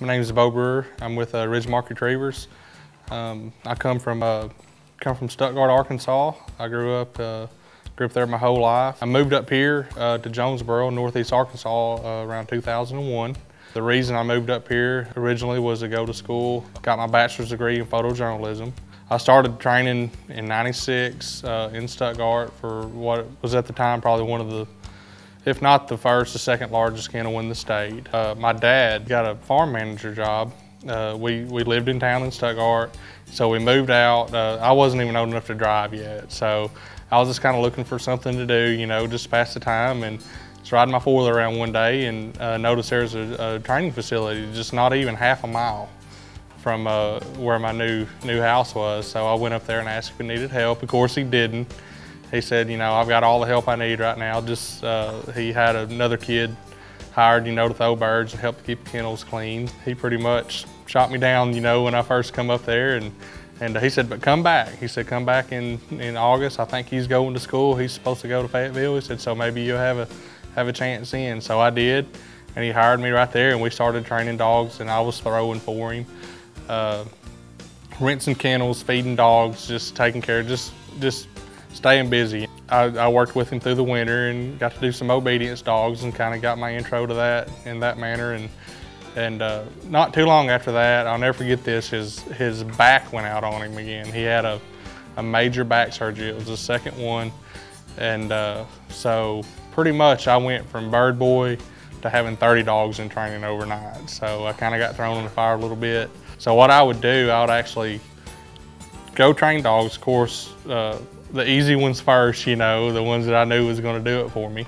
My name is Bo Brewer. I'm with Ridgemark Retrievers. I come from Stuttgart, Arkansas. I grew up there my whole life. I moved up here to Jonesboro, northeast Arkansas, around 2001. The reason I moved up here originally was to go to school. Got my bachelor's degree in photojournalism. I started training in '96 in Stuttgart for what was at the time probably one of the, if not the first, the second largest kennel in the state. My dad got a farm manager job. We lived in town in Stuttgart, so we moved out. I wasn't even old enough to drive yet, so I was just kind of looking for something to do, you know, just to pass the time. And was riding my four-wheeler around one day and noticed there was a training facility just not even half a mile from where my new house was. So I went up there and asked if he needed help. Of course he didn't. He said, you know, I've got all the help I need right now. Just he had another kid hired, you know, to throw birds and help to keep the kennels clean. He pretty much shot me down, you know, when I first come up there, and he said, but come back. He said, come back in August. I think he's going to school. He's supposed to go to Fayetteville. He said, so maybe you'll have a chance in. So I did, and he hired me right there, and we started training dogs, and I was throwing for him. Rinsing kennels, feeding dogs, just taking care, just staying busy. I worked with him through the winter and got to do some obedience dogs and kind of got my intro to that in that manner. And not too long after that, I'll never forget this, his back went out on him again. He had a major back surgery. It was the second one. And so pretty much I went from bird boy to having 30 dogs in training overnight. So I kind of got thrown in the fire a little bit. So what I would do, I would actually go train dogs, of course, the easy ones first, you know, the ones that I knew was going to do it for me.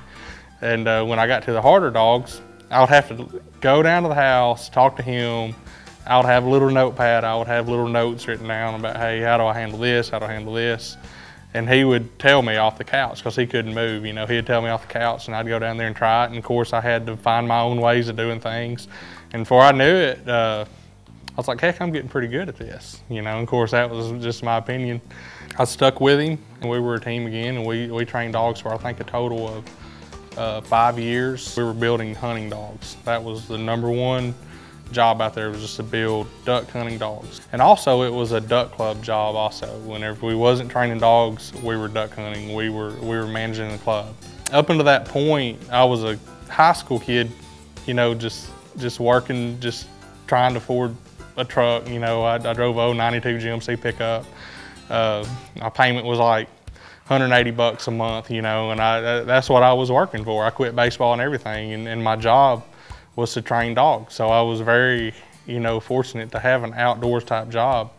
And when I got to the harder dogs, I would have to go down to the house, talk to him. I would have a little notepad. I would have little notes written down about, hey, how do I handle this? How do I handle this? And he would tell me off the couch because he couldn't move. You know, he'd tell me off the couch, and I'd go down there and try it. And of course, I had to find my own ways of doing things. And before I knew it, I was like, heck, I'm getting pretty good at this. You know, and of course, that was just my opinion. I stuck with him, and we were a team again, and we trained dogs for, I think, a total of 5 years. We were building hunting dogs. That was the #1 job out there, was just to build duck hunting dogs. And also, it was a duck club job also. Whenever we wasn't training dogs, we were duck hunting. We were managing the club. Up until that point, I was a high school kid, you know, just working, just trying to afford a truck. You know, I drove a 92 GMC pickup. My payment was like $180 a month, you know, and that's what I was working for. I quit baseball and everything, and my job was to train dogs. So I was very, you know, fortunate to have an outdoors type job.